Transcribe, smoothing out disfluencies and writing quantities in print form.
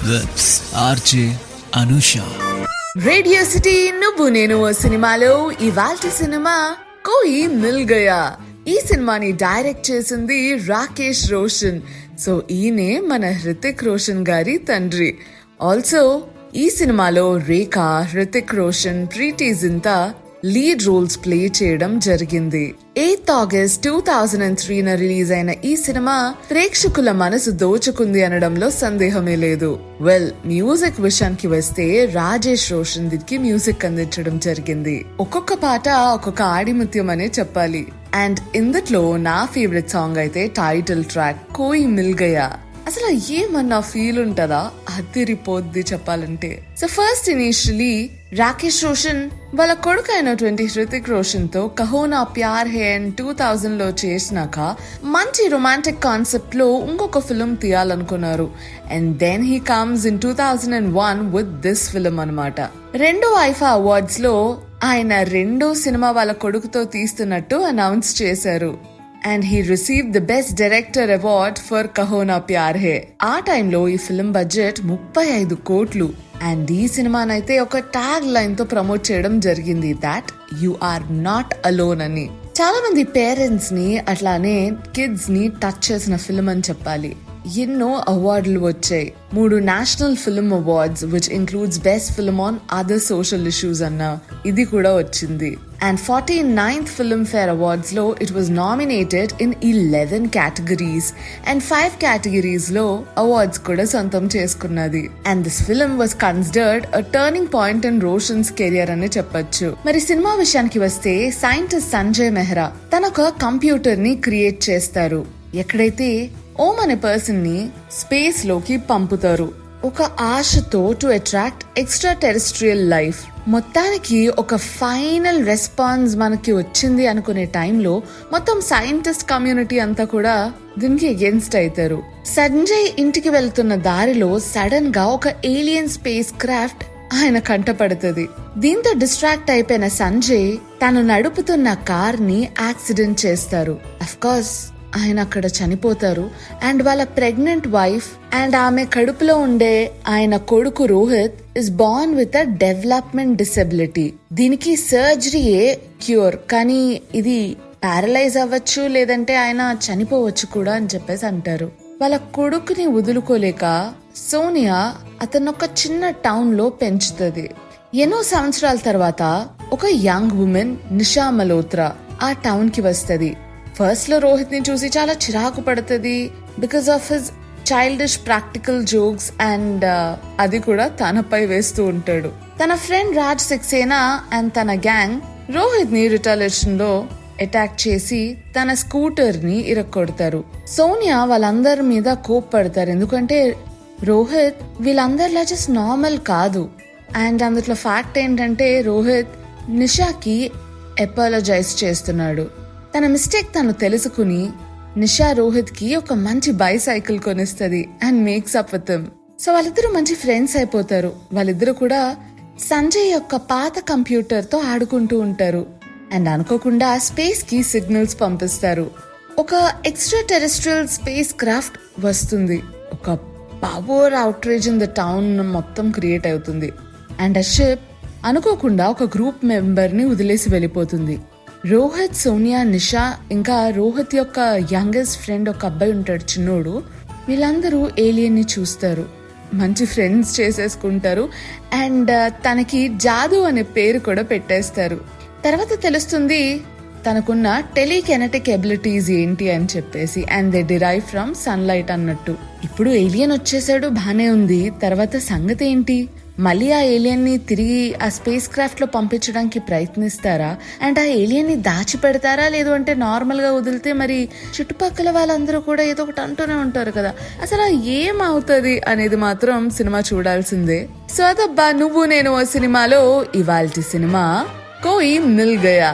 with RJ Anusha. Radio city నువ్వు నేను ఓ సినిమాలో ఇవాల్టి సినిమా కోయి మిల్ గయా. ఈ సినిమాని డైరెక్ట్ చేసింది రాకేష్ రోషన్. సో ఈయనే మన హృతిక్ రోషన్ గారి తండ్రి. ఆల్సో ఈ సినిమాలో రేఖా, హృతిక్ రోషన్, ప్రీతి జింతా లీడ్ రోల్స్ ప్లే చేయడం జరిగింది. 8 ఆగస్ట్ 2003 రిలీజ్ అయిన ఈ సినిమా ప్రేక్షకుల మనసు దోచుకుంది అనడంలో సందేహమే లేదు. వెల్, మ్యూజిక్ విషయానికి వస్తే రాజేష్ రోషన్ దీనికి మ్యూజిక్ అందించడం జరిగింది. ఒక్కొక్క పాట ఒక్కొక్క ఆడిముత్యం అనే చెప్పాలి. అండ్ ఇందులో నా ఫేవరెట్ సాంగ్ అయితే టైటిల్ ట్రాక్ కోయి మిల్ గయా. అసలు ఏమన్నా ఫీల్ ఉంటదా? అదిరిపోద్ది చెప్పాలంటే. So first initially Rakesh Roshan వాళ్ళ కొడుకు అయినటువంటి హృతిక్ రోషన్ తో కహో నా ప్యార్ హే అండ్ 2000 లో చేసినాక మంచి రొమాంటిక్ కాన్సెప్ట్ లో ఇంకొక ఫిల్మ్ తీయాలనుకున్నారు. And then he comes in 2001 with this film అన్నమాట. రెండో ఐఫా అవార్డ్స్ లో ఆయన రెండో సినిమా వాళ్ళ కొడుకుతో తీస్తున్నట్టు అనౌన్స్ చేశారు. And he received the best director award for Kaho Naa Pyaar హే. ఆ టైంలో ఈ ఫిల్మ్ బడ్జెట్ 35 కోట్లు. అండ్ ఈ సినిమానైతే ఒక ట్యాగ్ లైన్ తో ప్రమోట్ చేయడం జరిగింది, that you are not alone అని. చాలా మంది పేరెంట్స్ ని అట్లానే కిడ్స్ ని టచ్ చేసిన ఫిల్మ్ అని చెప్పాలి. ఎన్నో అవార్డులు వచ్చాయి. 3 national film awards which includes best film on other social issues అన్న ఇది కూడా వచ్చింది. And 49th Filmfare awards లో it was nominated in 11 categories and 5 categories లో అవార్డ్స్ కూడా సొంతం చేసుకున్నది. And this film was considered a turning point in Roshan's career అని చెప్పొచ్చు. మరి సినిమా విషయానికి వస్తే సైంటిస్ట్ సంజయ్ మెహ్రా తన ఒక కంప్యూటర్ ని క్రియేట్ చేస్తారు. ఎక్కడైతే ఓం అనే పర్సన్ ని స్పేస్ లోకి పంపుతారు ఒక ఆశతో to attract extra terrestrial life. మొత్తానికి ఒక ఫైనల్ రెస్పాన్స్ మనకి వచ్చింది అనుకునే టైంలో మొత్తం సైంటిస్ట్ కమ్యూనిటీ అంతా కూడా దీనికి అగేన్స్ట్ అవుతారు. సంజయ్ ఇంటికి వెళ్తున్న దారిలో సడన్ గా ఒక ఏలియన్ స్పేస్ క్రాఫ్ట్ ఆయన కంటపడుతుంది. దీంతో డిస్ట్రాక్ట్ అయిపోయిన సంజయ్ తను నడుపుతున్న కార్ ని యాక్సిడెంట్ చేస్తారు. అఫ్ కోర్స్ ఆయన అక్కడ చనిపోతారు. అండ్ వాళ్ళ ప్రెగ్నెంట్ వైఫ్ అండ్ ఆమె కడుపులో ఉండే ఆయన కొడుకు Rohit is Born with a development disability. దీనికి సర్జరీయే క్యూర్, కానీ ఇది పారలైజ్ అవ్వచ్చు, లేదంటే ఆయన చనిపోవచ్చు కూడా అని చెప్పేసి అంటారు. వాళ్ళ కొడుకుని వదులుకోలేక సోనియా అతను ఒక చిన్న టౌన్ లో పెంచుతుంది. ఎన్నో సంవత్సరాల తర్వాత ఒక యంగ్ ఉమెన్ నిషా మల్హోత్రా ఆ టౌన్ కి వస్తుంది. ఫస్ట్ లో రోహిత్ ని చూసి చాలా చిరాకు పడుతుంది because of his childish practical jokes and అది కూడా తనపై వేస్తూ ఉంటాడు. తన ఫ్రెండ్ రాజ్ సక్సేనా అండ్ తన గ్యాంగ్ రోహిత్ ని రిటాలియేషన్ లో అటాక్ చేసి తన స్కూటర్ ని ఇరక్కొడతారు. సోనియా వాళ్ళందరి మీద కోప్పడతారు, ఎందుకంటే రోహిత్ వీళ్ళందరిలా జస్ట్ నార్మల్ కాదు. అండ్ అందులో ఫ్యాక్ట్ ఏంటంటే రోహిత్ నిషాకి అపాలజైజ్ చేస్తున్నాడు. తన మిస్టేక్ తను తెలుసుకుని నిషా రోహిత్ కి ఒక మంచి బైసైకిల్ కొనిస్తుంది and makes up with him. So వాళ్ళిద్దరూ మంచి ఫ్రెండ్స్ అయిపోతారు. వాళ్ళిద్దరూ కూడా సంజయ్ యొక్క పాత కంప్యూటర్ తో ఆడుకుంటూ ఉంటారు. అండ్ అనుకోకుండా స్పేస్ కి సిగ్నల్స్ పంపిస్తారు. ఒక ఎక్స్ట్రా టెరెస్ట్రియల్ స్పేస్ క్రాఫ్ట్ వస్తుంది. ఒక power outrage in the town మొత్తం క్రియేట్ అవుతుంది. అండ్ ఆ షిప్ అనుకోకుండా ఒక గ్రూప్ మెంబర్ ని వదిలేసి వెళ్ళిపోతుంది. రోహిత్, సోనియా, నిషా ఇంకా రోహిత్ యొక్క యంగెస్ట్ ఫ్రెండ్ ఒక అబ్బాయి ఉంటాడు, చిన్నోడు. వీళ్ళందరూ ఏలియన్ ని చూస్తారు, మంచి ఫ్రెండ్స్ చేసేసుకుంటారు. అండ్ తనకి జాదు అనే పేరు కూడా పెట్టేస్తారు. తర్వాత తెలుస్తుంది తనకున్న టెలికెనెటిక్ ఎబిలిటీస్ ఏంటి అని చెప్పేసి. And they derive from sunlight అన్నట్టు. ఇప్పుడు ఏలియన్ వచ్చేసాడు, బానే ఉంది. తర్వాత సంగతి ఏంటి? మళ్ళీ ఆ ఏలియన్ ని తిరిగి ఆ స్పేస్ క్రాఫ్ట్ లో పంపించడానికి ప్రయత్నిస్తారా? అండ్ ఆ ఏలియన్ ని దాచిపెడతారా? లేదు అంటే నార్మల్ గా వదిలితే మరి చుట్టుపక్కల వాళ్ళందరూ కూడా ఏదో ఒకటి అంటూనే ఉంటారు కదా. అసలు ఏమవుతుంది అనేది మాత్రం సినిమా చూడాల్సిందే. సో అదబ్బా నువ్వు నేను ఓ సినిమాలో ఇవాల్టి సినిమా కోయి మిల్ గయా.